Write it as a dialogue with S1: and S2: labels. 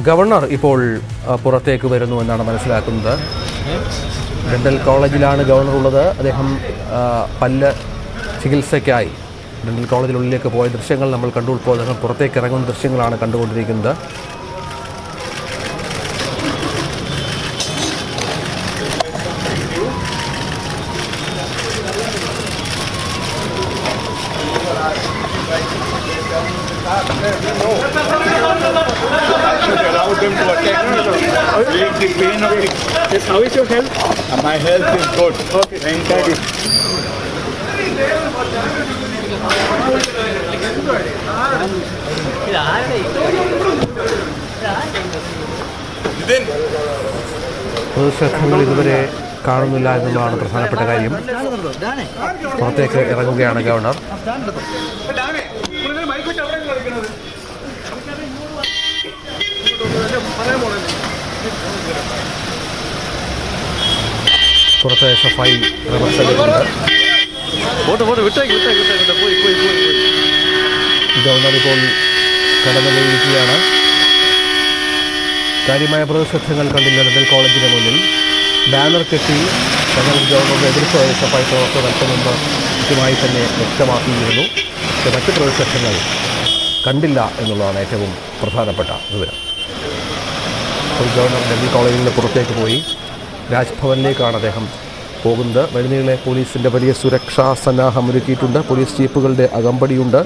S1: Governor ഇപ്പോൾ പുറത്തേക്ക് വരുന്നു എന്നാണ് മനസ്സിലാക്കുന്നത്. ഡെന്റൽ കോളേജിലാണ് ഗവർണർ ഉള്ളത്. അദ്ദേഹം പല്ല് ചികിത്സയ്ക്കായി ഡെന്റൽ കോളേജിനുള്ളിലേക്ക് പോയ ദൃശ്യങ്ങൾ നമ്മൾ കണ്ടു. ഇപ്പോൾ അദ്ദേഹം പുറത്തേക്ക് ഇറങ്ങുന്ന ദൃശ്യങ്ങളാണ് കണ്ടുകൊണ്ടിരിക്കുന്നത്.
S2: Allow them to attack me. Relieve the pain of it.
S3: Yes, how is your health?
S2: My health is good.
S3: Okay.
S2: Thank you.
S1: പൊതുശേഖരങ്ങൾ ഇതുവരെ കാണുന്നില്ല എന്നുള്ളതാണ് പ്രധാനപ്പെട്ട കാര്യം. പുറത്തേക്ക് ഇറങ്ങുകയാണ് ഗവർണർ. പുറത്തെ SFI പ്രവർത്തകരുണ്ട്. ഗവർണർ ഇപ്പോൾ കടന്നുപോയിരിക്കുകയാണ്. കാര്യമായ പ്രതിഷേധങ്ങൾ കണ്ടില്ല. ഡെന്റൽ കോളേജിന് മുന്നിൽ ബാനർ കെട്ടി ഗവർണറുടെ എതിർപ്പ് SFI പ്രവർത്തകർ അല്പം മുമ്പ് കൃത്യമായി തന്നെ വ്യക്തമാക്കിയിരുന്നു. പക്ഷേ മറ്റ് പ്രതിഷേധങ്ങൾ കണ്ടില്ല എന്നുള്ളതാണ് ഏറ്റവും പ്രധാനപ്പെട്ട വിവരം. ഇപ്പോൾ ഗവർണർ ഡെന്റൽ കോളേജിൽ നിന്ന് പുറത്തേക്ക് പോയി രാജ്ഭവനിലേക്കാണ് അദ്ദേഹം പോകുന്നത്. വഴിനീളെ പോലീസിൻ്റെ വലിയ സുരക്ഷാ സന്നാഹം ഒരുക്കിയിട്ടുണ്ട്. പോലീസ് ജീപ്പുകളുടെ അകമ്പടിയുണ്ട്.